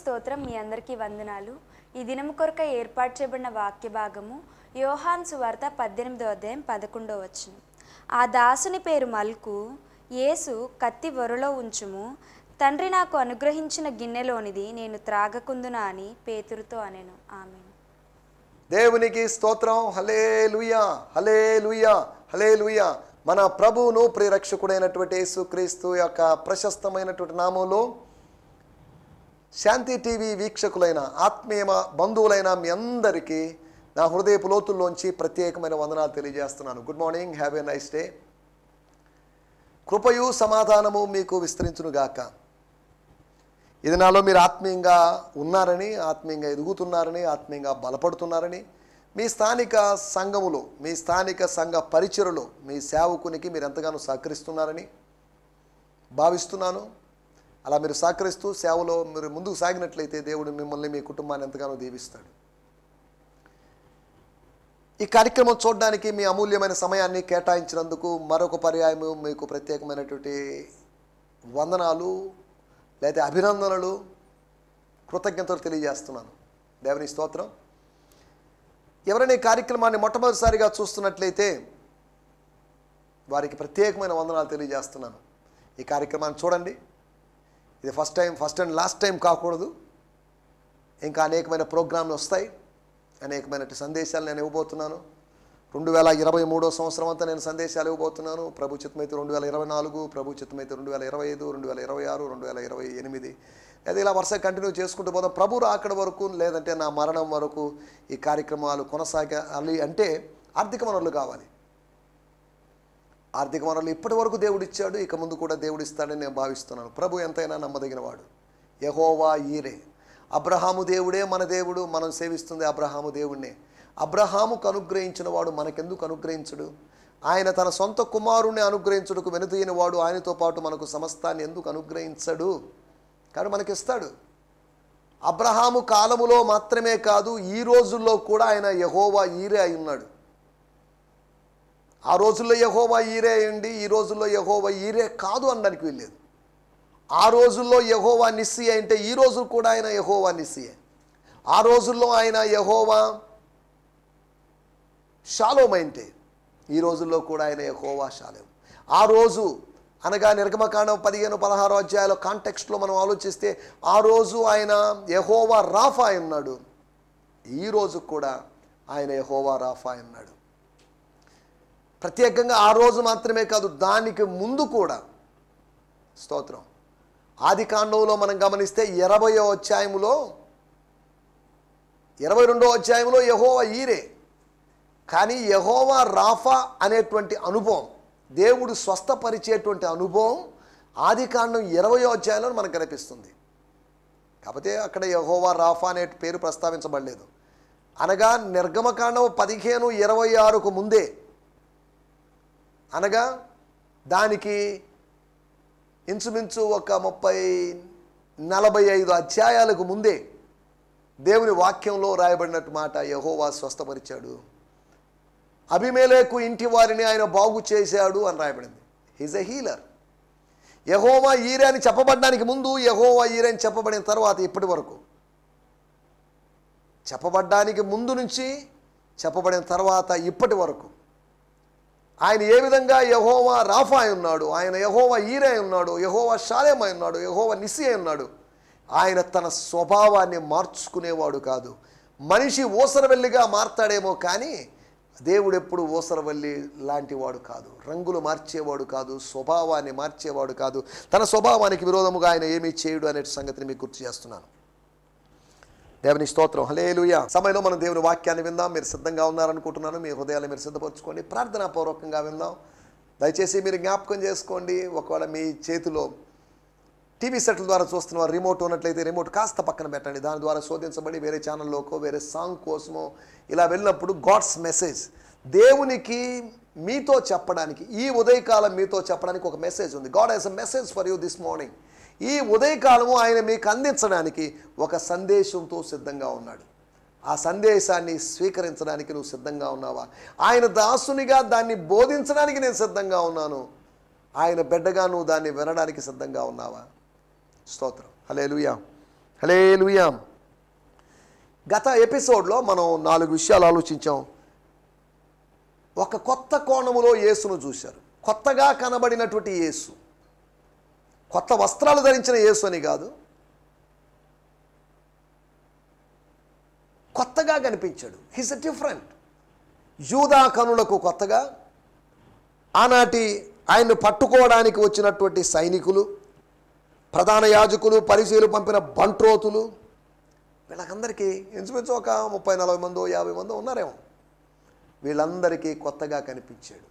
స్తోత్రం. మీ అందరికీ వందనాలు. ఈ దినము కొరకై ఏర్పాటు చేయబడిన వాక్య భాగము యోహాను సువార్త 18వ అధ్యాయం 11వ వచనం. ఆ దాసుని పేరు మల్కు. యేసు కత్తి ఒరలో ఉంచుము, తండ్రి నాకు అనుగ్రహించిన గిన్నెలోనిది నేను త్రాగకుందునా అని పేతురుతో అనెను. ఆమేన్. దేవునికి స్తోత్రం. హల్లెలూయా, హల్లెలూయా, హల్లెలూయా. మన ప్రభువును ప్రియరక్షకుడైనటువంటి యేసుక్రీస్తు యొక్క ప్రశస్తమైనటువంటి నామంలో శాంతి టీవీ వీక్షకులైన ఆత్మీయ బంధువులైన మీ అందరికీ నా హృదయపు లోతుల్లోంచి ప్రత్యేకమైన వందనాలు తెలియజేస్తున్నాను. Good morning, have a nice day. కృపయు సమాధానము మీకు విస్తరించునుగాక. ఇది నాలో మీరు ఆత్మీయంగా ఉన్నారని, ఆత్మీయంగా ఎదుగుతున్నారని, ఆత్మీయంగా బలపడుతున్నారని, మీ స్థానిక సంఘములో, మీ స్థానిక సంఘ పరిచయలో మీ సేవకునికి మీరు ఎంతగానో సహకరిస్తున్నారని భావిస్తున్నాను. అలా మీరు సహకరిస్తూ సేవలో మీరు ముందుకు సాగినట్లయితే దేవుడు మిమ్మల్ని, మీ కుటుంబాన్ని ఎంతగానో దీవిస్తాడు. ఈ కార్యక్రమం చూడడానికి మీ అమూల్యమైన సమయాన్ని కేటాయించినందుకు మరొక పర్యాయము మీకు ప్రత్యేకమైనటువంటి వందనాలు లేదా అభినందనలు, కృతజ్ఞతలు తెలియజేస్తున్నాను. దేవుని స్తోత్రం. ఎవరైనా ఈ కార్యక్రమాన్ని మొట్టమొదటిసారిగా చూస్తున్నట్లయితే వారికి ప్రత్యేకమైన వందనాలు తెలియజేస్తున్నాను. ఈ కార్యక్రమాన్ని చూడండి. ఇది ఫస్ట్ అండ్ లాస్ట్ టైం కాకూడదు. ఇంకా అనేకమైన ప్రోగ్రాంలు వస్తాయి, అనేకమైన సందేశాలు నేను ఇవ్వబోతున్నాను. 2023 సంవత్సరం అంతా నేను సందేశాలు ఇవ్వబోతున్నాను. ప్రభు చిత్తమైతే 2024, ప్రభు చిత్తమైతే 2025, 2026, 2028, లేదా ఇలా వరుస కంటిన్యూ చేసుకుంటూ పోదాం. ప్రభు రాకడ వరకు, లేదంటే నా మరణం వరకు ఈ కార్యక్రమాలు కొనసాగాలి. అంటే ఆర్థిక వనరులు కావాలి. ఆర్థిక వనరులు ఇప్పటి వరకు దేవుడు ఇచ్చాడు, ఇక ముందు కూడా దేవుడు ఇస్తాడని నేను భావిస్తున్నాను. ప్రభు ఎంతైనా నమ్మదగినవాడు. యెహోవా ఈరే. అబ్రహాము దేవుడే మన దేవుడు. మనం సేవిస్తుంది అబ్రహాము దేవుడినే. అబ్రహాముకు అనుగ్రహించిన వాడు మనకెందుకు అనుగ్రహించడు? ఆయన తన సొంత కుమారుణ్ణి అనుగ్రహించుటకు వెనుదీయని వాడు ఆయనతో పాటు మనకు సమస్తాన్ని ఎందుకు అనుగ్రహించడు? కానీ మనకిస్తాడు. అబ్రహాము కాలములో మాత్రమే కాదు, ఈ రోజుల్లో కూడా ఆయన యెహోవా ఈరే అయి ఉన్నాడు. ఆ రోజుల్లో యెహోవా ఈరే అయ్యండి, ఈ రోజుల్లో యెహోవా ఈరే కాదు అనడానికి వీల్లేదు. ఆ రోజుల్లో యెహోవా నిస్సీ అంటే ఈ రోజు కూడా ఆయన యెహోవా నిస్సీ. ఆ రోజుల్లో ఆయన యెహోవా షాలోమ్ అంటే ఈ రోజుల్లో కూడా ఆయన యెహోవా షాలోమ్. ఆ రోజు అనగా నిర్గమకాండం 15-16 అధ్యాయాల కాంటెక్స్ట్లో మనం ఆలోచిస్తే ఆ రోజు ఆయన యెహోవా రాఫా ఉన్నాడు. ఈ రోజు కూడా ఆయన యెహోవా రాఫా ఉన్నాడు. ప్రత్యేకంగా ఆ రోజు మాత్రమే కాదు, దానికి ముందు కూడా. స్తోత్రం. ఆది కాండంలో మనం గమనిస్తే 20వ అధ్యాయములో 22వ అధ్యాయంలో యెహోవా ఈరే. కానీ యెహోవా రాఫా అనేటువంటి అనుభవం, దేవుడు స్వస్థపరిచేటువంటి అనుభవం ఆది కాండం 20వ అధ్యాయంలో మనకు కనిపిస్తుంది. కాకపోతే అక్కడ యెహోవా రాఫా అనే పేరు ప్రస్తావించబడలేదు. అనగా నిర్గమకాండం 15:26కు ముందే, అనగా దానికి ఇంచుమించు ఒక 30-45 అధ్యాయాలకు ముందే దేవుని వాక్యంలో రాయబడినట్టు మాట, యెహోవా స్వస్థపరిచాడు, అబీమెలెకు ఇంటి వారిని ఆయన బాగు చేశాడు అని రాయబడింది. He's a healer. యెహోవా ఈరే అని చెప్పబడడానికి ముందు, యెహోవా ఈరే అని చెప్పబడిన తర్వాత, ఇప్పటి వరకు చెప్పబడ్డానికి ముందు నుంచి చెప్పబడిన తర్వాత ఇప్పటి వరకు ఆయన ఏ విధంగా యెహోవా రాఫా అయి ఉన్నాడు, ఆయన యెహోవా ఈరే అయి ఉన్నాడు, యెహోవా షాలేమ్ అయి ఉన్నాడు, యెహోవా నిస్సీ అయి ఉన్నాడు. ఆయన తన స్వభావాన్ని మార్చుకునేవాడు కాదు. మనిషి ఊసరవెల్లిగా మారతాడేమో కానీ దేవుడు ఎప్పుడు ఊసరవల్లి లాంటి వాడు కాదు. రంగులు మార్చేవాడు కాదు, స్వభావాన్ని మార్చేవాడు కాదు. తన స్వభావానికి విరోధముగా ఆయన ఏమీ చేయడు అనే సంగతిని మీకు గుర్తు చేస్తున్నాను. దేవుని స్తోత్రం. హల్లెలూయా. సమయంలో మనం దేవుని వాక్యాన్ని విందాం. మీరు సిద్ధంగా ఉన్నారనుకుంటున్నాను. మీ హృదయాన్ని మీరు సిద్ధపరచుకోండి. ప్రార్థనాపూర్వకంగా విందాం. దయచేసి మీరు జ్ఞాపకం చేసుకోండి, ఒకవేళ మీ చేతిలో టీవీ సెట్ల ద్వారా చూస్తున్న వారు రిమోట్ ఉన్నట్లయితే రిమోట్ కాస్త పక్కన పెట్టండి. దాని ద్వారా శోధించబడి వేరే ఛానల్లోకో వేరే సాంగ్ కోసమో ఇలా వెళ్ళినప్పుడు గాడ్స్ మెసేజ్, దేవునికి మీతో చెప్పడానికి, ఈ ఉదయకాలం మీతో చెప్పడానికి ఒక మెసేజ్ ఉంది. God has a message for you this morning. ఈ ఉదయకాలము ఆయన మీకు అందించడానికి ఒక సందేశంతో సిద్ధంగా ఉన్నాడు. ఆ సందేశాన్ని స్వీకరించడానికి నువ్వు సిద్ధంగా ఉన్నావా? ఆయన దాసునిగా దాన్ని బోధించడానికి నేను సిద్ధంగా ఉన్నాను. ఆయన బిడ్డగా నువ్వు దాన్ని వినడానికి సిద్ధంగా ఉన్నావా? స్తోత్రం. హల్లెలూయా, హల్లెలూయా. గత ఎపిసోడ్లో మనం 4 విషయాలు ఆలోచించాం. ఒక కొత్త కోణములో యేసును చూశారు. కొత్తగా కనబడినటువంటి యేసు, కొత్త వస్త్రాలు ధరించిన యేసు అని కాదు, కొత్తగా కనిపించాడు. He's different. యూదా కనులకు కొత్తగా, ఆనాటి ఆయన్ను పట్టుకోవడానికి వచ్చినటువంటి సైనికులు, ప్రధాన యాజకులు, పరిసయ్యులు పంపిన బంట్రోతులు, వీళ్ళకందరికీ ఇంచుమించు ఒక 30-40 మందో 50 మందో ఉన్నారేమో, వీళ్ళందరికీ కొత్తగా కనిపించాడు.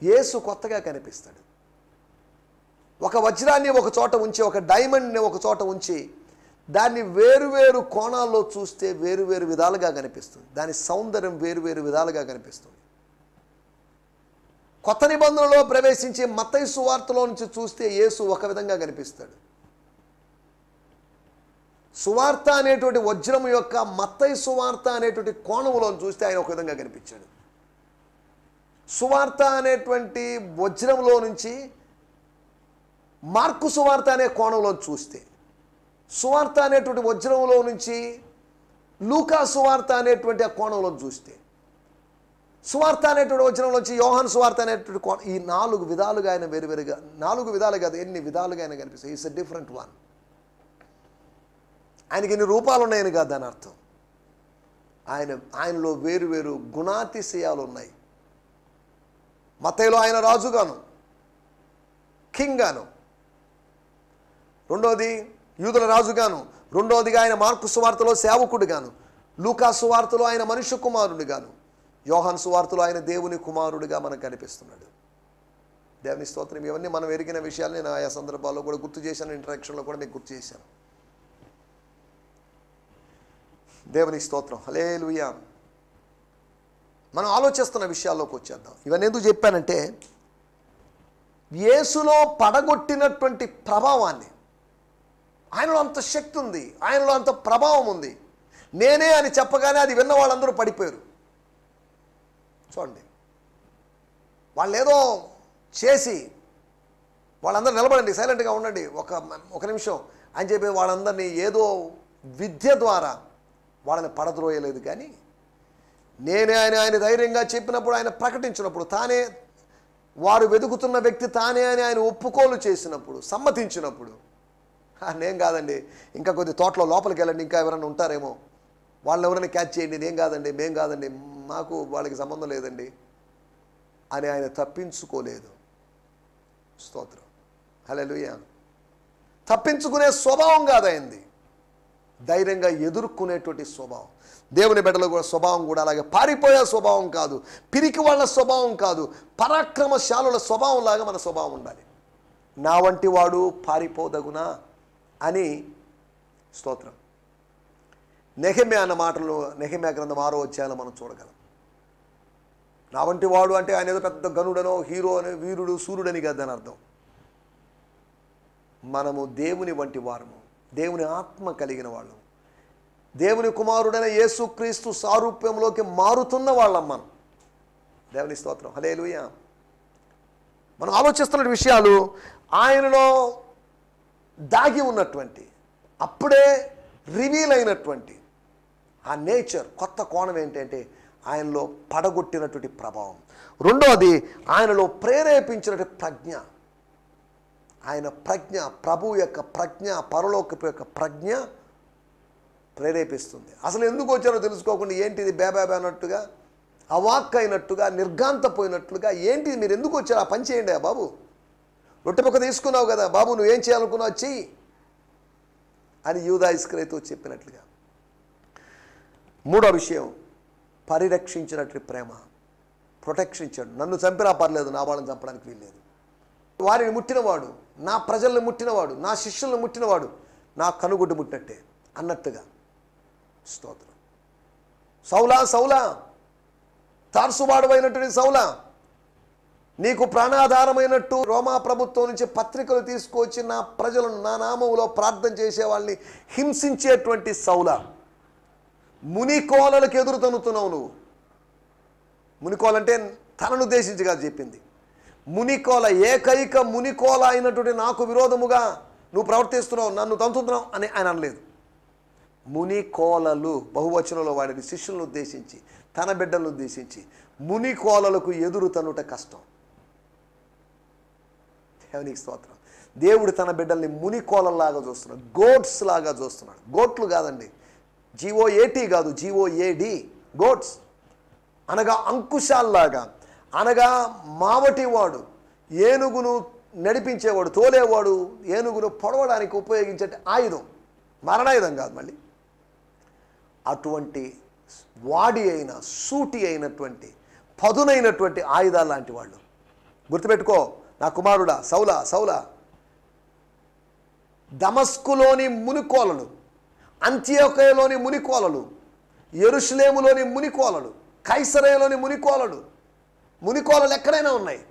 యేసు కొత్తగా కనిపిస్తాడు. ఒక వజ్రాన్ని ఒక చోట ఉంచి, ఒక డైమండ్ని ఒక చోట ఉంచి, దాన్ని వేరువేరు కోణాల్లో చూస్తే వేరువేరు విధాలుగా కనిపిస్తుంది. దాని సౌందర్యం వేరువేరు విధాలుగా కనిపిస్తుంది. కొత్త నిబంధనలో ప్రవేశించి మత్తయి సువార్తలో నుంచి చూస్తే యేసు ఒక విధంగా కనిపిస్తాడు. సువార్త అనేటువంటి వజ్రం యొక్క మత్తయి సువార్త అనేటువంటి కోణంలో చూస్తే ఆయన ఒక విధంగా కనిపించాడు. సువార్త అనేటువంటి వజ్రంలో నుంచి మార్కు సువార్త అనే కోణంలో చూస్తే, సువార్త అనేటువంటి వజ్రంలో నుంచి లూకా సువార్త అనేటువంటి ఆ కోణంలో చూస్తే, సువార్త అనేటువంటి వచనంలోంచి యోహాను సువార్త అనేటువంటి కోణం, ఈ 4 విధాలుగా ఆయన వేరువేరుగా, 4 విధాలు కాదు, ఎన్ని విధాలుగా ఆయన కనిపిస్తాయి. Is a different one. ఆయనకి ఎన్ని రూపాలు ఉన్నాయని కాదు దాని అర్థం. ఆయనలో వేరువేరు గుణాతిశయాలు ఉన్నాయి. మత్తయిలో ఆయన రాజుగాను, కింగ్ గాను, రెండోది యూదుల రాజుగాను, రెండోదిగా ఆయన మార్కు సువార్తలో సేవకుడిగాను, లూకా సువార్తలో ఆయన మనుష్య కుమారుడిగాను, యోహాను సువార్తలో ఆయన దేవుని కుమారుడిగా మనకు కనిపిస్తున్నాడు. దేవుని స్తోత్రం. ఇవన్నీ మనం ఎరిగిన విషయాలు నేను ఆయా సందర్భాల్లో కూడా గుర్తు చేశాను, ఇంటరాక్షన్లో కూడా మీకు గుర్తు చేశాను. దేవుని స్తోత్రం. హల్లెలూయా. మనం ఆలోచిస్తున్న విషయాల్లోకి వచ్చేద్దాం. ఇవన్నీ ఎందుకు చెప్పానంటే, యేసులో పడగొట్టినటువంటి ప్రభావాన్ని, ఆయనలో అంత శక్తి ఉంది, ఆయనలో అంత ప్రభావం ఉంది. నేనే అని చెప్పగానే అది విన్న వాళ్ళందరూ పడిపోయారు. చూడండి, వాళ్ళు ఏదో చేసి, వాళ్ళందరూ నిలబడండి, సైలెంట్గా ఉండండి, ఒక నిమిషం అని చెప్పి వాళ్ళందరినీ ఏదో విద్య ద్వారా వాళ్ళని పడద్రోయలేదు. కానీ నేనే ఆయన ధైర్యంగా చెప్పినప్పుడు, ఆయన ప్రకటించినప్పుడు, తానే వారు వెతుకుతున్న వ్యక్తి తానే అని ఆయన ఒప్పుకోలు చేసినప్పుడు, సమ్మతించినప్పుడు, నేను కాదండి, ఇంకా కొద్ది తోటలో లోపలికి వెళ్ళండి, ఇంకా ఎవరైనా ఉంటారేమో, వాళ్ళు ఎవరైనా క్యాచ్ చేయండి, నేను కాదండి, మేం కాదండి, మాకు వాళ్ళకి సంబంధం లేదండి అని ఆయన తప్పించుకోలేదు. స్తోత్రం. హల్లెలూయా. తప్పించుకునే స్వభావం కాదు ఆయనది, ధైర్యంగా ఎదుర్కొనేటువంటి స్వభావం. దేవుని బిడ్డల కూడా స్వభావం కూడా అలాగే పారిపోయే స్వభావం కాదు, పిరికి వాళ్ళ స్వభావం కాదు, పరాక్రమశాలుల స్వభావం లాగా మన స్వభావం ఉండాలి. నా వంటి వాడు పారిపోదగునా అని. స్తోత్రం. నెహెమ్యా అన్న మాటలు నెహెమ్యా గ్రంథం 6వ అధ్యాయంలో మనం చూడగలం. నా వంటి వాడు అంటే ఆయన ఏదో పెద్ద గనుడనో హీరో అని, వీరుడు సూర్యుడని కాదని అర్థం. మనము దేవుని వంటి వారము, దేవుని ఆత్మ కలిగిన వాళ్ళం, దేవుని కుమారుడైన యేసుక్రీస్తు సారూప్యంలోకి మారుతున్న వాళ్ళం మనం. దేవుని స్తోత్రం. హల్లెలూయా. మనం ఆలోచిస్తున్న విషయాలు ఆయనలో దాగి ఉన్నటువంటి, అప్పుడే రివీల్ అయినటువంటి ఆ నేచర్, కొత్త కోణం ఏంటంటే ఆయనలో పడగొట్టినటువంటి ప్రభావం. రెండోది ఆయనలో ప్రేరేపించినటువంటి ప్రజ్ఞ. ఆయన ప్రజ్ఞ, ప్రభు యొక్క ప్రజ్ఞ, పరలోకపు యొక్క ప్రజ్ఞ ప్రేరేపిస్తుంది. అసలు ఎందుకు వచ్చారో తెలుసుకోకుండా ఏంటిది బేబాబే అన్నట్టుగా, అవాక్ అయినట్టుగా, నిర్గాంతపోయినట్లుగా, ఏంటిది మీరు ఎందుకు వచ్చారు, ఆ పని చేయండి బాబు, రొట్టె పక్క తీసుకున్నావు కదా బాబు, నువ్వేం చేయాలనుకున్నావు చెయ్యి అని యూదా ఇస్కరియోతు చెప్పినట్లుగా. మూడో విషయం, పరిరక్షించినట్టు ప్రేమ. ప్రొటెక్షన్ ఇచ్చాడు. నన్ను చంపినా పర్లేదు, నా వాళ్ళని చంపడానికి వీల్లేదు. వారిని ముట్టినవాడు, నా ప్రజలను ముట్టినవాడు, నా శిష్యులను ముట్టినవాడు నా కనుగుడ్డు ముట్టినట్టే అన్నట్టుగా. స్తోత్రం. సౌలా సౌలా, తార్సువాడమైనటువంటి సౌలా, నీకు ప్రాణాధారమైనట్టు రోమా ప్రభుత్వం నుంచి పత్రికలు తీసుకొచ్చి నా ప్రజలను నా నామములో ప్రార్థన చేసే వాళ్ళని హింసించేటువంటి సౌలా, మునికోలలకు ఎదురు తన్నుతున్నావు నువ్వు. మునికోలంటే తనను ఉద్దేశించి కాదు చెప్పింది, మునికోల, ఏకైక మునికోల అయినటువంటి నాకు విరోధముగా నువ్వు ప్రవర్తిస్తున్నావు, నన్ను తంతున్నావు అని ఆయన అనలేదు. మునికోలలు బహువచనంలో వాడిని శిష్యులను ఉద్దేశించి, తన బిడ్డలను ఉద్దేశించి, మునికోలలకు ఎదురు తనుట కష్టం. దేవునికి స్తోత్రం. దేవుడు తన బిడ్డల్ని మునికోలలాగా చూస్తున్నాడు, గోట్స్ లాగా చూస్తున్నాడు. గోట్లు కాదండి, GOAT కాదు, GOAD, గోట్స్ అనగా అంకుశాల్లాగా, అనగా మావటివాడు, ఏనుగును నడిపించేవాడు, తోలేవాడు, ఏనుగును పొడవడానికి ఉపయోగించే ఆయుధం, మరణాయుధం కాదు మళ్ళీ. అటువంటి వాడి అయిన సూటి అయినటువంటి పదునైనటువంటి ఆయుధాలు లాంటి వాళ్ళు. గుర్తుపెట్టుకో నా కుమారుడా, సౌలా, దమస్కులోని మునికోలలు, అంత్యోకయలోని మునికోలలు, యెరూషలేములోని మునికోలలు, కైసరయలోని మునికోలలు ఎక్కడైనా ఉన్నాయి.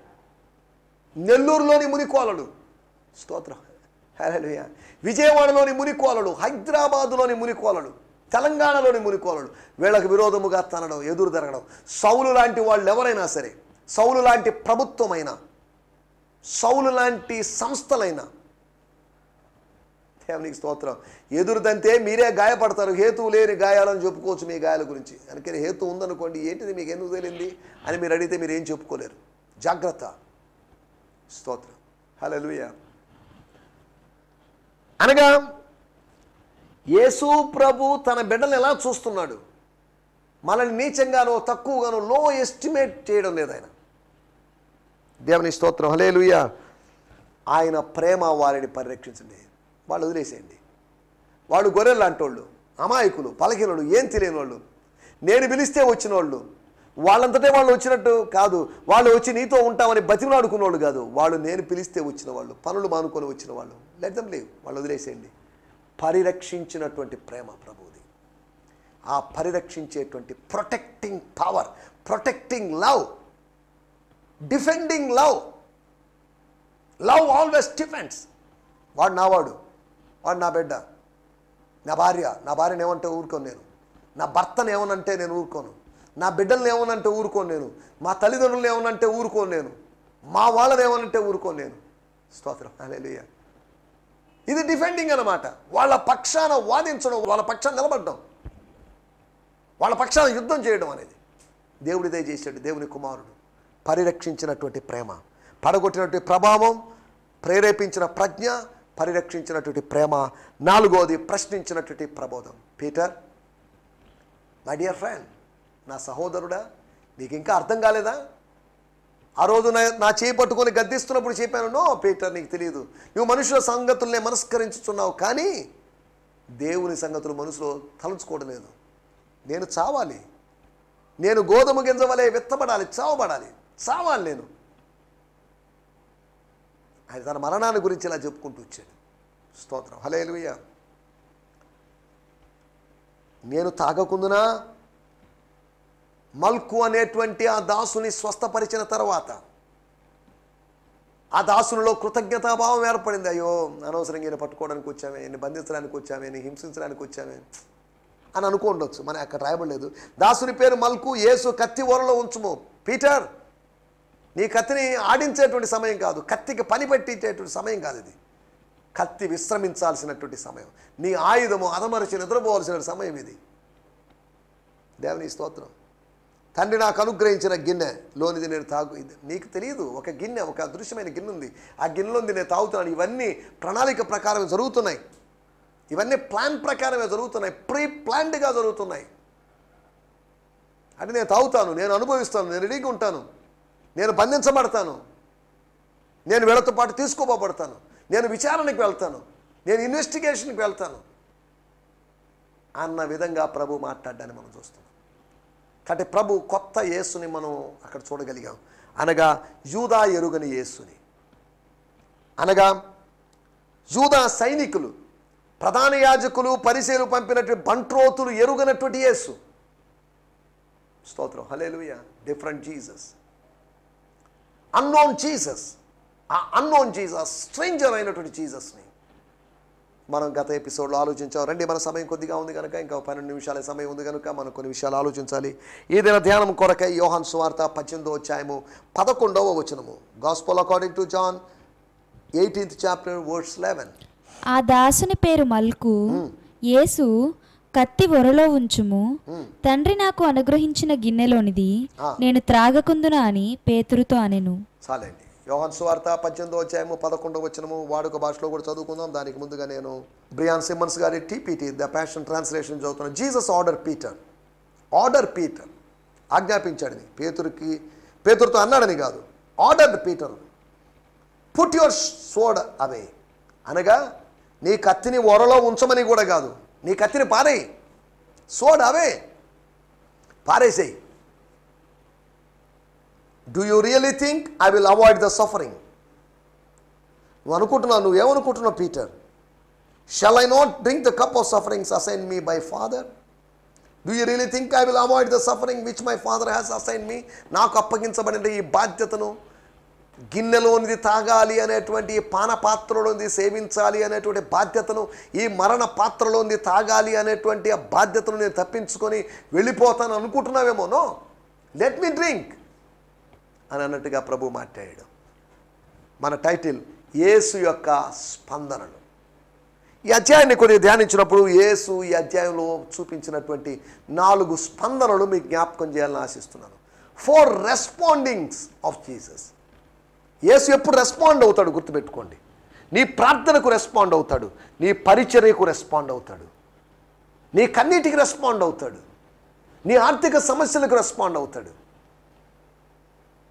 నెల్లూరులోని మునికోలలు, స్తోత్రం, హల్లెలూయా, విజయవాడలోని మునికోలలు, హైదరాబాదులోని మునికోలలు, తెలంగాణలోని మునికోలలు, వీళ్ళకు విరోధముగా తనడం, ఎదురు తిరగడం. సౌలు లాంటి వాళ్ళు ఎవరైనా సరే, సౌలు లాంటి ప్రభుత్వమైనా, సౌలు లాంటి సంస్థలైనా, దేవునికి స్తోత్రం, ఎదురుదంతే మీరే గాయపడతారు. హేతువు లేని గాయాలని చెప్పుకోవచ్చు మీ గాయాల గురించి. అందుకని హేతు ఉందనుకోండి, ఏంటిది మీకు ఎందుకు తెలియంది అని మీరు అడిగితే మీరు ఏం చెప్పుకోలేరు. జాగ్రత్త. స్తోత్రం, హల్లెలూయా. అనగా యేసు ప్రభు తన బిడ్డలు ఎలా చూస్తున్నాడు, మనల్ని నీచంగానో తక్కువగానో లో ఎస్టిమేట్ చేయడం లేదు ఆయన. దేవుని స్తోత్రం, హల్లెలూయా. ఆయన ప్రేమ వారిని పరిరక్షించండి, వాళ్ళు వదిలేసేయండి. వాడు గొర్రెలు లాంటి వాళ్ళు, అమాయకులు, పలకినోళ్ళు, ఏం తెలియని వాళ్ళు, నేను పిలిస్తే వచ్చిన వాళ్ళు, వాళ్ళంతటే వాళ్ళు వచ్చినట్టు కాదు, వాళ్ళు వచ్చి నీతో ఉంటామని బతిమలాడుకున్న వాళ్ళు కాదు, వాళ్ళు నేను పిలిస్తే వచ్చిన వాళ్ళు, పనులు మానుకొని వచ్చిన వాళ్ళు. లెట్ దెమ్ లీవ్, వాళ్ళు వదిలేసేయండి. పరిరక్షించినటువంటి ప్రేమ ప్రభువుది. ఆ పరిరక్షించేటువంటి protecting power, protecting love, defending love. Love always defends. వాడు నావాడు, వాడు నా బిడ్డ, నా భార్యని ఏమంటే ఊరుకోను నేను, నా భర్తను ఏమనంటే నేను ఊరుకోను, నా బిడ్డలను ఏమనంటే ఊరుకోను నేను, మా తల్లిదండ్రులను ఏమనంటే ఊరుకోను నేను, మా వాళ్ళని ఏమనంటే ఊరుకోను నేను. స్తోత్రం, హల్లెలూయా. ఇది డిఫెండింగ్ అన్నమాట. వాళ్ళ పక్షాన వాదించడం, వాళ్ళ పక్షాన నిలబడడం, వాళ్ళ పక్షాన యుద్ధం చేయడం అనేది దేవుడిదే చేశాడు. దేవుని కుమారుడు పరిరక్షించినటువంటి ప్రేమ, పడగొట్టినటువంటి ప్రభావం, ప్రేరేపించిన ప్రజ్ఞ, పరిరక్షించినటువంటి ప్రేమ. నాలుగోది ప్రశ్నించినటువంటి ప్రబోధం. పీటర్, మై డియర్ ఫ్రెండ్, నా సహోదరుడా, నీకు ఇంకా అర్థం కాలేదా? ఆ రోజు నా చేయి పట్టుకొని గద్దిస్తున్నప్పుడు చెప్పాను, నో పీటర్, నీకు తెలియదు, నువ్వు మనుషుల సంగతుల్నే మనస్కరించుతున్నావు, కానీ దేవుని సంగతులు మనసులో తలుచుకోవడం లేదు. నేను చావాలి, నేను గోధుమ గింజ వలె విత్తబడాలి, చావాలి నేను. ఆయన తన మరణాన్ని గురించి ఇలా చెప్పుకుంటూ వచ్చాడు. స్తోత్రం, హల్లెలూయా. నేను తాగకుందునా మల్కు అనేటువంటి ఆ దాసుని స్వస్థపరిచిన తర్వాత ఆ దాసునిలో కృతజ్ఞతాభావం ఏర్పడింది. అయ్యో, అనవసరంగా ఈయన పట్టుకోవడానికి వచ్చామే, ఈయన బంధించడానికి వచ్చామే, ఈయన హింసించడానికి వచ్చామే అని అనుకోండొచ్చు. మన అక్కడ రాయబడలేదు. దాసుని పేరు మల్కు. యేసు కత్తి ఓరలో ఉంచుము. పీటర్, నీ కత్తిని ఆడించేటువంటి సమయం కాదు, కత్తికి పని పెట్టించేటువంటి సమయం కాదు ఇది. కత్తి విశ్రమించాల్సినటువంటి సమయం, నీ ఆయుధము అదమరిచి నిద్రపోవాల్సిన సమయం ఇది. దేవుని స్తోత్రం. తండ్రి నాకు అనుగ్రహించిన గిన్నె లోనిది నేను నీకు తెలియదు, ఒక గిన్నె, ఒక అదృశ్యమైన గిన్నె ఉంది, ఆ గిన్నెలోంది నేను తాగుతున్నాను. ఇవన్నీ ప్రణాళిక ప్రకారమే జరుగుతున్నాయి, ఇవన్నీ ప్లాన్ ప్రకారమే జరుగుతున్నాయి, ప్రీ ప్లాన్డ్గా జరుగుతున్నాయి. అంటే నేను తాగుతాను, నేను అనుభవిస్తాను, నేను రెడీగా ఉంటాను, నేను బంధించబడతాను, నేను వీళ్ళతో పాటు తీసుకోబడతాను, నేను విచారణకి వెళ్తాను, నేను ఇన్వెస్టిగేషన్కి వెళ్తాను అన్న విధంగా ప్రభు మాట్లాడడాన్ని మనం చూస్తాం. కాబట్టి ప్రభు కొత్త యేసుని మనం అక్కడ చూడగలిగాం. అనగా యూదా ఎరుగని యేసుని, అనగా యూదా సైనికులు, ప్రధాన యాజకులు, పరిసయ్యులు పంపినటువంటి బంట్రోతులు ఎరుగనటువంటి యేసు. స్తోత్రం, హల్లెలూయా. Different Jesus, unknown Jesus. ఆ అన్నోన్ జీసస్, స్ట్రేంజర్ అయినటువంటి జీసస్ని మనం గత ఎపిసోడ్లో ఆలోచించాం. రండి, మన సమయం కొద్దిగా ఉంది కనుక, ఇంకా 12 నిమిషాల సమయం ఉంది కనుక మనం కొన్ని విషయాలు ఆలోచించాలి. ఈ దిన ధ్యానం కొరకై యోహాను సువార్త 18వ అధ్యాయము 11వ వచనము. Gospel according to John 18th chapter verse 11. ఆ దాసుని పేరు మల్కు. యేసు, కత్తి ఒరలో ఉంచుము, తండ్రి నాకు అనుగ్రహించిన గిన్నెలోనిది నేను త్రాగకుందునా అని పేతురుతో అనెను. చాలండి. యోహాను సువార్త 18వ అధ్యాయము 11వ వచనము వాడుక భాషలో కూడా చదువుకుందాం. దానికి ముందుగా నేను బ్రియాన్ సిమ్మన్స్ గారి టీపీటీ ద ప్యాషన్ ట్రాన్స్లేషన్ చదువుతున్నాను. జీసస్ ఆర్డర్ పీటర్ ఆజ్ఞాపించాడని, పేతురుతో అన్నాడని కాదు, order Peter put your sword away, అనగా నీ కత్తిని ఒరలో ఉంచమని కూడా కాదు, నీ కత్తిని పారేయి, సోడ్ అవే, పారేసేయి. Do you really think I will avoid the suffering? నువ్వేమనుకుంటున్నావు Peter? Shall I not drink the cup of sufferings assign me by father? Do you really think I will avoid the suffering which my father has assign me? నాకు అప్పగించబడిన ఈ బాధ్యతను, గిన్నెలోనిది తాగాలి అనేటువంటి, ఈ పానపాత్రలోనిది సేవించాలి అనేటువంటి బాధ్యతను, ఈ మరణ పాత్రలోనిది తాగాలి అనేటువంటి ఆ బాధ్యతను నేను తప్పించుకొని వెళ్ళిపోతాను అనుకుంటున్నావేమో. నో, లెట్ మీ డ్రింక్ అని అన్నట్టుగా ప్రభు మాట్లాడాడు. మన టైటిల్ యేసు యొక్క స్పందనలు. ఈ అధ్యాయాన్ని కొన్ని ధ్యానించినప్పుడు యేసు ఈ అధ్యాయంలో చూపించినటువంటి 4 స్పందనలు మీకు జ్ఞాపకం చేయాలని ఆశిస్తున్నాను. 4 రెస్పాండింగ్స్ ఆఫ్ జీసస్. యేసు ఎప్పుడు రెస్పాండ్ అవుతాడు గుర్తుపెట్టుకోండి. నీ ప్రార్థనకు రెస్పాండ్ అవుతాడు, నీ పరిచర్యకు రెస్పాండ్ అవుతాడు, నీ కన్నీటికి రెస్పాండ్ అవుతాడు, నీ ఆర్థిక సమస్యలకు రెస్పాండ్ అవుతాడు,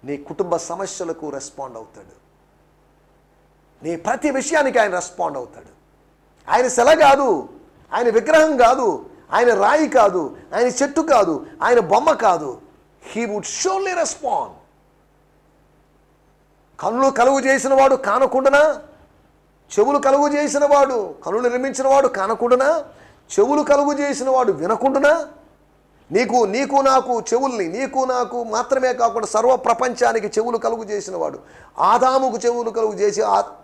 నీ కుటుంబ సమస్యలకు రెస్పాండ్ అవుతాడు, నీ ప్రతి విషయానికి ఆయన రెస్పాండ్ అవుతాడు. ఆయన శిల కాదు, ఆయన విగ్రహం కాదు, ఆయన రాయి కాదు, ఆయన చెట్టు కాదు, ఆయన బొమ్మ కాదు. He would surely respond. కన్నులు కలుగు చేసిన వాడు కానకుండానా? చెవులు కలుగు చేసిన వాడు, కన్నులు నిర్మించిన వాడు కానకుండానా? చెవులు కలుగు చేసిన వాడు వినకుండానా? నీకు నాకు చెవుల్ని, నీకు నాకు మాత్రమే కాకుండా సర్వ ప్రపంచానికి చెవులు కలుగు చేసినవాడు, ఆదాముకు చెవులు కలుగు చేసి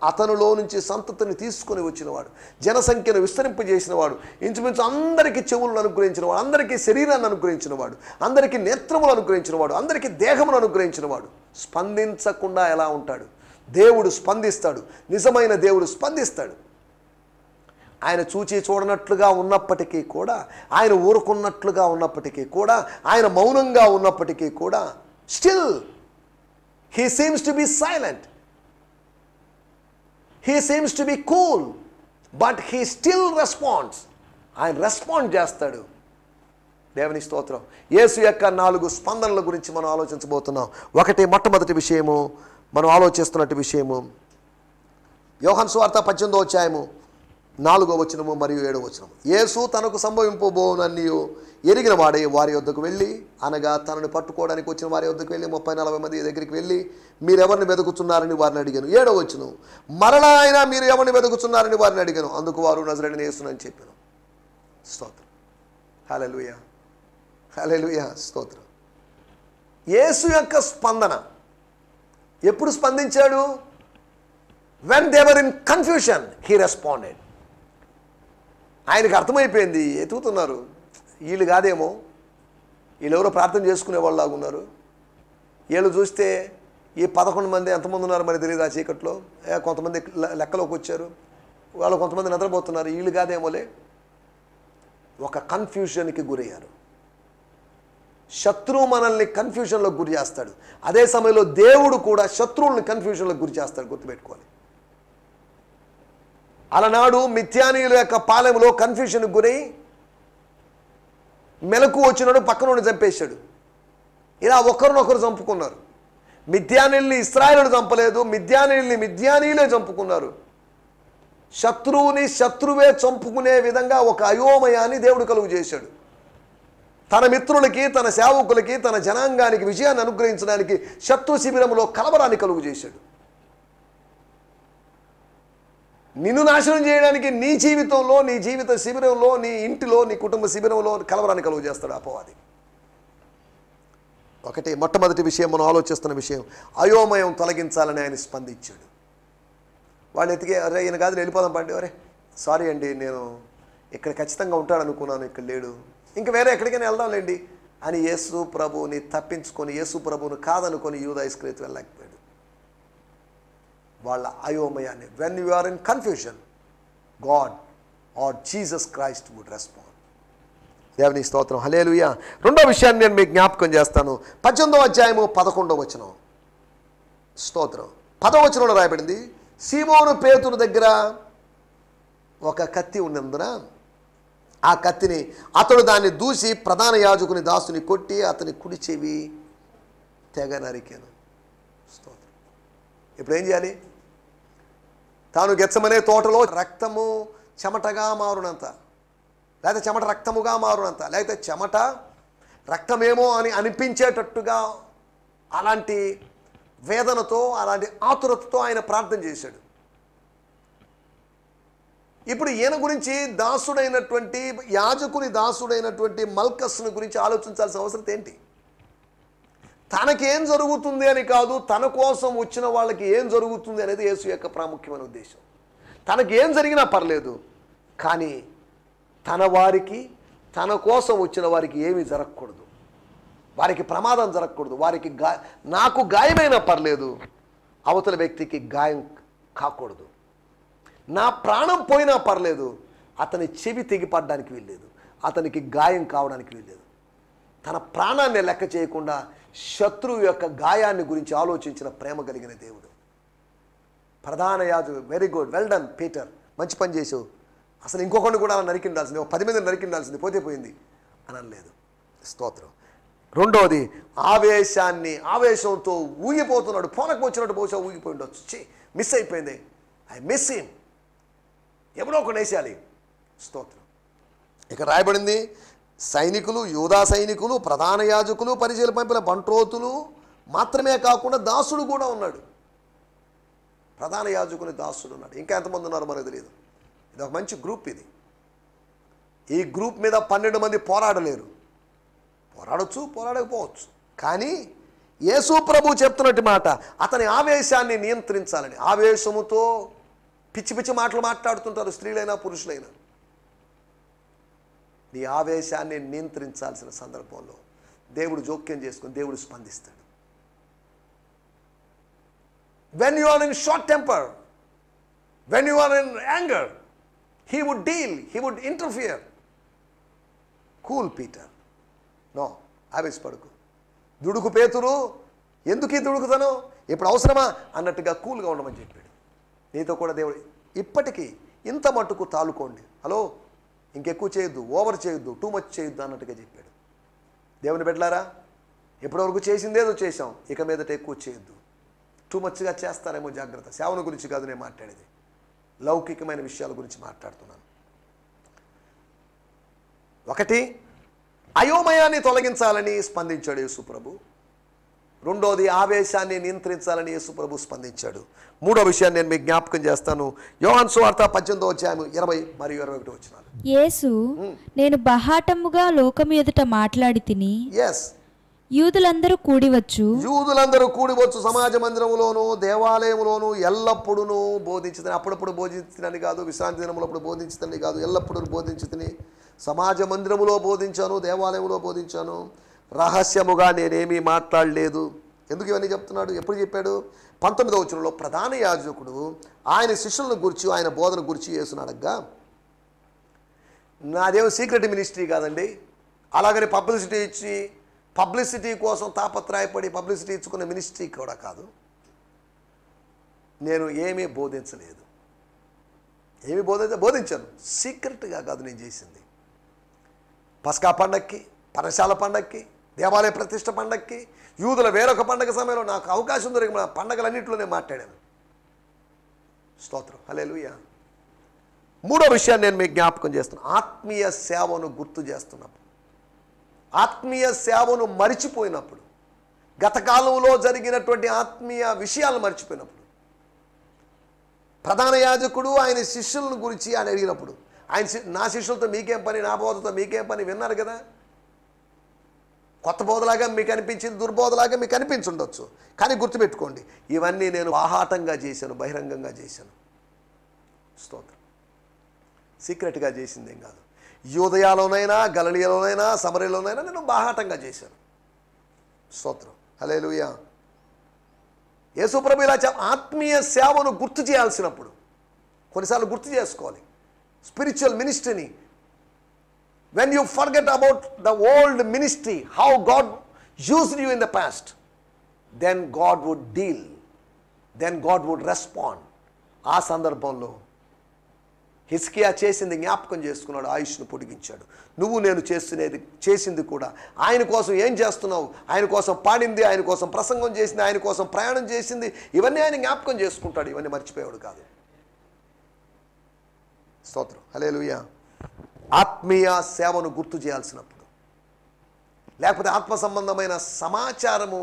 అతనిలో నుంచి సంతతిని తీసుకొని వచ్చినవాడు, జనసంఖ్యను విస్తరింపజేసినవాడు, ఇంచుమించు అందరికీ చెవులను అనుగ్రహించినవాడు, అందరికీ శరీరాన్ని అనుగ్రహించినవాడు, అందరికీ నేత్రములు అనుగ్రహించినవాడు, అందరికీ దేహమును అనుగ్రహించినవాడు స్పందించకుండా ఎలా ఉంటాడు? దేవుడు స్పందిస్తాడు. నిజమైన దేవుడు స్పందిస్తాడు. ఆయన చూచి చూడనట్లుగా ఉన్నప్పటికీ కూడా, ఆయన ఊరుకున్నట్లుగా ఉన్నప్పటికీ కూడా, ఆయన మౌనంగా ఉన్నప్పటికీ కూడా, still he seems to be silent, he seems to be cool, but he still responds. ఆయన రెస్పాండ్ చేస్తాడు. దేవుని స్తోత్రం. యేసు యొక్క 4 స్పందనల గురించి మనం ఆలోచించబోతున్నాం. మొట్టమొదటి విషయము మనం ఆలోచిస్తున్నట్టు విషయము యోహాను సువార్త 18వ అధ్యాయము 4వ వచనము మరియు 7వ వచనము. యేసు తనకు సంభవింపబోనన్నీ ఎరిగిన వాడే వారి వద్దకు వెళ్ళి, అనగా తనను పట్టుకోవడానికి వచ్చిన వారి వద్దకు వెళ్ళి 30-40 మంది దగ్గరికి వెళ్ళి, మీరు ఎవరిని వెతుకుతున్నారని వారిని అడిగాను. 7వ వచనం, మరలా ఆయన మీరు ఎవరిని వెతుకుతున్నారని వారిని అడిగాను. అందుకు వారు నజరేయుడైన యేసునని చెప్పాను. స్తోత్రం. హల్లెలూయా, హల్లెలూయా, స్తోత్రం. యేసు యొక్క స్పందన ఎప్పుడు స్పందించాడు? when they were in confusion he responded. ఆయనకు అర్థమైపోయింది, ఎతుకుతున్నారు, వీళ్ళు కాదేమో, వీళ్ళెవరో ప్రార్థన చేసుకునే వాళ్ళలాగా ఉన్నారు, వీళ్ళు చూస్తే ఈ 11 మంది ఎంతమంది ఉన్నారు మరి తెలియదు ఆ చీకట్లో, కొంతమంది లెక్కలోకి వచ్చారు, వాళ్ళు కొంతమంది నిద్రపోతున్నారు, వీళ్ళు కాదేమోలే. ఒక కన్ఫ్యూషన్కి గురయ్యారు. శత్రువు మనల్ని కన్ఫ్యూషన్లోకి గురి చేస్తాడు. అదే సమయంలో దేవుడు కూడా శత్రువుల్ని కన్ఫ్యూషన్లోకి గురి చేస్తాడు, గుర్తుపెట్టుకోవాలి. అలనాడు మిథ్యానీయుల యొక్క పాలెంలో కన్ఫ్యూషన్కి గురై మెలకు వచ్చినాడు, పక్కనోడిని చంపేశాడు. ఇలా ఒకరినొకరు చంపుకున్నారు. మిథ్యానీయుల్ని ఇశ్రాయేలును చంపలేదు, మిథ్యానీయులే చంపుకున్నారు. శత్రువుని శత్రువే చంపుకునే విధంగా ఒక అయోమయాన్ని దేవుడు కలుగు చేశాడు. తన మిత్రులకి, తన సేవకులకి, తన జనాంగానికి విజయాన్ని అనుగ్రహించడానికి శత్రు శిబిరంలో కలవరాన్ని కలుగు చేశాడు. నిన్ను నాశనం చేయడానికి నీ జీవితంలో, నీ జీవిత శిబిరంలో, నీ ఇంటిలో, నీ కుటుంబ శిబిరంలో కలవరాన్ని కలుగు చేస్తాడు అపవాది. మొట్టమొదటి విషయం మనం ఆలోచిస్తున్న విషయం, అయోమయం తొలగించాలని ఆయన స్పందించాడు. వాళ్ళు ఎతికే, అరే ఈయన కాదు వెళ్ళిపోదాం పండి, అరే సారీ అండి నేను ఇక్కడ ఖచ్చితంగా ఉంటాడు అనుకున్నాను, ఇక్కడ లేడు, ఇంకా వేరే ఎక్కడికైనా వెళ్దాంలేండి అని యేసు ప్రభువుని తప్పించుకొని, యేసు ప్రభువుని కాదనుకొని యూదా ఇస్కరియోతు వెళ్ళలేకపోయాడు. వాళ్ళ అయోమయాన్ని, when you are in confusion God or Jesus Christ would respond. దేవుని స్తోత్రం, హల్లెలూయా. రెండో విషయాన్ని నేను మీకు జ్ఞాపకం చేస్తాను. 18వ అధ్యాయము 11వ వచనం. స్తోత్రం. 10వ వచనంలో రాయబడింది, సీమోను పేతురు దగ్గర ఒక కత్తి ఉన్నందున ఆ కత్తిని అతడు దాన్ని దూసి ప్రధాన యాజకుని దాసుని కొట్టి అతని కుడి చెవి తెగ నరికాను. స్తోత్రం. ఇప్పుడు ఏం చేయాలి? తాను గెత్సమనే తోటలో రక్తము చెమటగా మారునంత, లేకపోతే చెమట రక్తముగా మారునంత, లేకపోతే చెమట రక్తమేమో అని అనిపించేటట్టుగా అలాంటి వేదనతో అలాంటి ఆతురతతో ఆయన ప్రార్థన చేశాడు. ఇప్పుడు ఈయన గురించి దాసుడైనటువంటి యాజకుని దాసుడైనటువంటి మల్కస్ను గురించి ఆలోచించాల్సిన అవసరం ఏంటి? తనకేం జరుగుతుంది అని కాదు, తన కోసం వచ్చిన వాళ్ళకి ఏం జరుగుతుంది అనేది యేసు యొక్క ప్రాముఖ్యమైన ఉద్దేశం. తనకేం జరిగినా పర్లేదు, కానీ తన వారికి, తన కోసం వచ్చిన వారికి ఏమీ జరగకూడదు, వారికి ప్రమాదం జరగకూడదు, వారికి నాకు గాయమైనా పర్లేదు, అవతల వ్యక్తికి గాయం కాకూడదు, నా ప్రాణం పోయినా పర్లేదు, అతని చెవి తెగిపడడానికి వీల్లేదు, అతనికి గాయం కావడానికి వీల్లేదు. తన ప్రాణాన్ని లెక్క చేయకుండా శత్రువు యొక్క గాయాన్ని గురించి ఆలోచించిన ప్రేమ కలిగిన దేవుడు. ప్రధాన యాజకుడు, very good, well done Peter, మంచి పని చేసావు, అసలు ఇంకొకరిని కూడా అలా నరికిండాల్సింది, 10 మందిని నరికిండాల్సింది, పోతే పోయింది అని అనలేదు. స్తోత్రం. రెండోది, ఆవేశంతో ఊగిపోతున్నాడు, పోనకు వచ్చినట్టు బహుశా ఊగిపోయి ఉండొచ్చు, మిస్ అయిపోయింది, ఐ మిస్ హిమ్, ఎవరో ఒకటి వేసేయాలి. స్తోత్రం. ఇక రాయబడింది, సైనికులు, యూదా సైనికులు, ప్రధాన యాజకులు, పరిచయలు పంపిన బంట్రోతులు మాత్రమే కాకుండా దాసుడు కూడా ఉన్నాడు. ప్రధాన యాజకుని దాసుడు ఉన్నాడు. ఇంకా ఎంతమంది ఉన్నారో మనకు తెలియదు. ఇది ఒక మంచి గ్రూప్. ఇది ఈ గ్రూప్ మీద 12 మంది పోరాడలేరు, పోరాడచ్చు, పోరాడకపోవచ్చు. కానీ యేసు ప్రభు చెప్తున్నట్టు మాట, అతని ఆవేశాన్ని నియంత్రించాలని. ఆవేశముతో పిచ్చి పిచ్చి మాటలు మాట్లాడుతుంటారు స్త్రీలైనా పురుషులైనా. నీ ఆవేశాన్ని నియంత్రించాల్సిన సందర్భంలో దేవుడు జోక్యం చేసుకుని దేవుడు స్పందిస్తాడు. When you are in short temper, when you are in anger, he would deal, he would interfere. Cool Peter. No, ఆవేశపడకు. దుడుకు పేతురు, ఎందుకు ఈ దుడుకుతాను, ఇప్పుడు అవసరమా అన్నట్టుగా కూల్గా ఉండమని చెప్పాడు. నీతో కూడా దేవుడు ఇప్పటికీ ఇంత మట్టుకు తాలుకోండి, హలో ఇంకెక్కువ చేయొద్దు, ఓవర్ చేయొద్దు, టూ మచ్ చేయొద్దు అన్నట్టుగా చెప్పాడు. దేవుని బిడ్డలారా, ఎప్పటివరకు చేసిందేదో చేశాం, ఇక మీదట ఎక్కువ చేయొద్దు. టూ మచ్గా చేస్తారేమో జాగ్రత్త. సేవన గురించి కాదు నేను మాట్లాడేది, లౌకికమైన విషయాల గురించి మాట్లాడుతున్నాను. ఒకటి, అయోమయాన్ని తొలగించాలని స్పందించాడు యేసుప్రభు. రెండోది, ఆవేశాన్ని నియంత్రించాలని యేసుప్రభు స్పందించాడు. మూడో విషయాన్ని నేను మీకు జ్ఞాపకం చేస్తాను. యోహాను సువార్త 18వ అధ్యాయం 20 మరియు 21 వచనాలు. యేసు, నేను బహాటముగా లోకము ఎదుట మాట్లాడి తిని, యూదులందరూ కూడివచ్చు, సమాజ మందిరములోను దేవాలయములోను ఎల్లప్పుడూ బోధించుదని. అప్పుడప్పుడు బోధించుదని కాదు, విశ్రాంతి దినములప్పుడు బోధించుదని కాదు, ఎల్లప్పుడూ బోధించుదని. సమాజ మందిరములో బోధించాను, దేవాలయంలో బోధించాను, రహస్యముగా నేనేమీ మాట్లాడలేదు. ఎందుకు ఇవన్నీ చెప్తున్నాడు? ఎప్పుడు చెప్పాడు? 19వ వచనంలో ప్రధాన యాజకుడు ఆయన శిష్యులను గురించి, ఆయన బోధన గురించి యేసును అడగ్గా, నాదేమో సీక్రెట్ మినిస్ట్రీ కాదండి, అలాగని పబ్లిసిటీ కోసం తాపత్రయపడి పబ్లిసిటీ ఇచ్చుకునే మినిస్ట్రీ కూడా కాదు, నేను ఏమీ బోధించలేదు. బోధించాను, సీక్రెట్గా కాదు నేను చేసింది. పస్కా పండక్కి, పరశాల పండక్కి, దేవాలయ ప్రతిష్ట పండక్కి, యూదుల వేరొక పండగ సమయంలో నాకు అవకాశం దొరికిన పండగలన్నింటిలో నేను మాట్లాడాను. స్తోత్రం, హల్లెలూయా. మూడో విషయాన్ని నేను మీకు జ్ఞాపకం చేస్తున్నాను. ఆత్మీయ సేవను గుర్తు చేస్తున్నప్పుడు, ఆత్మీయ సేవను మరిచిపోయినప్పుడు, గత కాలంలో జరిగినటువంటి ఆత్మీయ విషయాలను మర్చిపోయినప్పుడు, ప్రధాన యాజకుడు ఆయన శిష్యులను గురించి ఆయన అడిగినప్పుడు, ఆయన నా శిష్యులతో మీకేం పని, నా బోధతో మీకేం పని విన్నారు కదా. కొత్త బోధలాగా మీకు అనిపించింది, దుర్బోధలాగా మీకు అనిపించుండొచ్చు, కానీ గుర్తుపెట్టుకోండి, ఇవన్నీ నేను బాహాటంగా చేశాను, బహిరంగంగా చేశాను. స్తోత్రం. సీక్రెట్గా చేసిందేం కాదు. యూదయాలోనైనా, గలిలయలోనైనా, సమరయలోనైనా నేను బాహాటంగా చేశాను. స్తోత్రం, హల్లెలూయా. యేసుప్రభు ఇలా ఆత్మీయ సేవను గుర్తు చేయాల్సినప్పుడు కొన్నిసార్లు గుర్తు చేసుకోవాలి. స్పిరిచువల్ మినిస్ట్రీని, when you forget about the old ministry, how God used you in the past, then God would deal, then God would respond. ఆ సందర్భంలో హిజ్కియా చేసింది జ్ఞాపకం చేసుకున్నాడు, ఆయుష్ను పొడిగించాడు. నువ్వు నేను చేసింది కూడా ఆయన కోసం. ఏం చేస్తున్నావు? ఆయన కోసం పాడింది, ఆయన కోసం ప్రసంగం చేసింది, ఆయన కోసం ప్రయాణం చేసింది, ఇవన్నీ ఆయన జ్ఞాపకం చేసుకుంటాడు. ఇవన్నీ మర్చిపోయాడు కాదు. స్తోత్రం, హల్లెలూయా. ఆత్మీయ సేవను గుర్తు చేయాల్సినప్పుడు, లేకపోతే ఆత్మ సంబంధమైన సమాచారము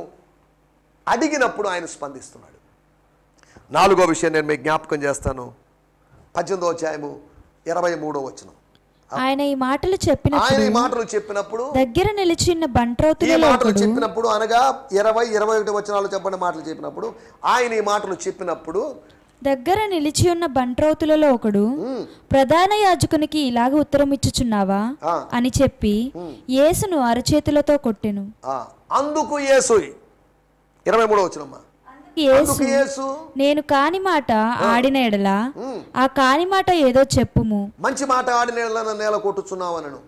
అడిగినప్పుడు ఆయన స్పందిస్తున్నాడు. 4వ విషయం నేను మీకు జ్ఞాపకం చేస్తాను. 18వ అధ్యాయము 23వ వచనం. ఆయన ఈ మాటలు చెప్పినప్పుడు దగ్గర నిలిచిన బంట్రోతులలో మాటలు చెప్పినప్పుడు, అనగా 20-21 వచనాలు చెప్పండి. మాటలు చెప్పినప్పుడు, ఆయన ఈ మాటలు చెప్పినప్పుడు దగ్గర నిలిచి ఉన్న బంట్రోతులలో ఒకడు, ప్రధాన యాజకునికి ఇలాగ ఉత్తరం ఇచ్చుచున్నావా అని చెప్పి యేసును అరచేతులతో కొట్టెను. అందుకు యేసు 23వ వచనమ్మా. యేసు, నేను కాని మాట ఆడిన ఎడల ఆ కాని మాట ఏదో చెప్పుము. మంచి మాట ఆడిన ఎడల నేల కొట్టుచున్నావు అనను.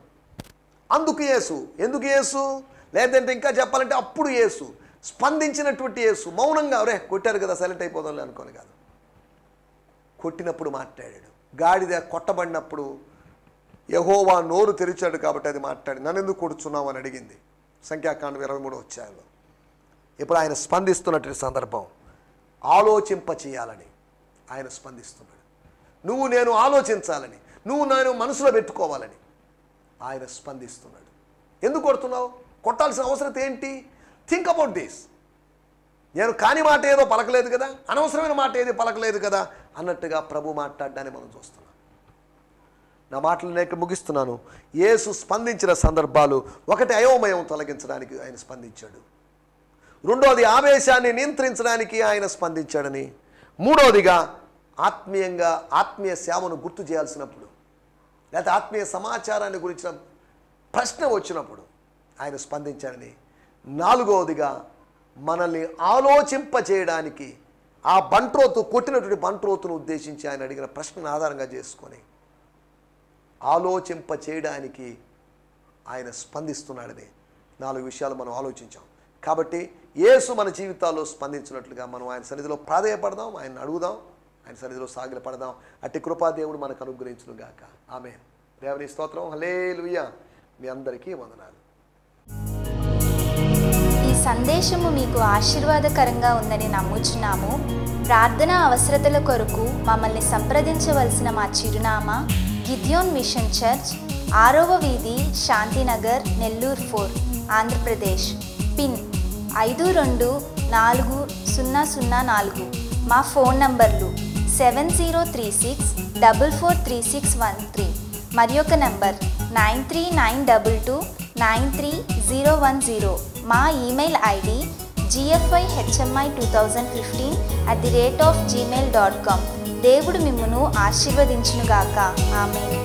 అందుకు యేసు. ఎందుకు యేసు? లేదంటే ఇంకా చెప్పాలంటే అప్పుడు యేసు, స్పందించినటువంటి యేసు. మౌనంగా అవరే కొట్టారు కదా సైలెంట్ అయిపోదాం అనుకోని కాదు, కొట్టినప్పుడు మాట్లాడాడు. గాడిద కొట్టబడినప్పుడు యెహోవా నోరు తెరిచాడు కాబట్టి అది మాట్లాడి, నన్ను ఎందుకు కొడుచున్నావు అని అడిగింది. సంఖ్యాకాండం 23వ అధ్యాయంలో. ఇప్పుడు ఆయన స్పందిస్తున్నటువంటి సందర్భం, ఆలోచింప చేయాలని ఆయన స్పందిస్తున్నాడు. నువ్వు నేను ఆలోచించాలని, నువ్వు నేను మనసులో పెట్టుకోవాలని ఆయన స్పందిస్తున్నాడు. ఎందుకు కొడుతున్నావు? కొట్టాల్సిన అవసరం ఏంటి? Think about this. నేను కాని మాట ఏదో పలకలేదు కదా, అనవసరమైన మాట ఏది పలకలేదు కదా అన్నట్టుగా ప్రభు మాట్లాడడాన్ని మనం చూస్తున్నాం. నా మాటలు నేను ముగిస్తున్నాను. యేసు స్పందించిన సందర్భాలు, ఒకటి అయోమయం తొలగించడానికి ఆయన స్పందించాడు, రెండోది ఆవేశాన్ని నియంత్రించడానికి ఆయన స్పందించాడని, మూడోదిగా ఆత్మీయ సేవను గుర్తు చేయాల్సినప్పుడు, లేకపోతే ఆత్మీయ సమాచారాన్ని గురించిన ప్రశ్న వచ్చినప్పుడు ఆయన స్పందించాడని, నాలుగవదిగా మనల్ని ఆలోచింప చేయడానికి, ఆ కొట్టినటువంటి బంట్రోతును ఉద్దేశించి ఆయన అడిగిన ప్రశ్నను ఆధారంగా చేసుకొని ఆలోచింప చేయడానికి ఆయన స్పందిస్తున్నాడని 4 విషయాలు మనం ఆలోచించాం. కాబట్టి యేసు మన జీవితాల్లో స్పందించినట్లుగా మనం ఆయన సన్నిధిలో ప్రాధేయపడదాం, ఆయన అడుగుదాం, ఆయన సన్నిధిలో సాగిలపడదాం. అట్టి కృపాదేవుడు మనకు అనుగ్రహించును గాక. ఆమేన్. దేవుని స్తోత్రం. హల్లెలూయా. మీ అందరికీ వందనాలు. ఈ సందేశము మీకు ఆశీర్వాదకరంగా ఉందని నమ్ముచున్నాము. ప్రార్థనా అవసరతల కొరకు మమ్మల్ని సంప్రదించవలసిన మా చిరునామా గిద్యోన్ మిషన్ చర్చ్, 6వ వీధి, శాంతినగర్, నెల్లూరు 4, ఆంధ్రప్రదేశ్. పిన్ 524004. మా ఫోన్ నంబర్లు 7036443613 మరి ఒక నంబర్ 9392293010. మా ఈమెయిల్ ఐడి gfihmi2015@gmail.com. దేవుడు మిమ్మును ఆశీర్వదించునుగాక. ఆమేన్.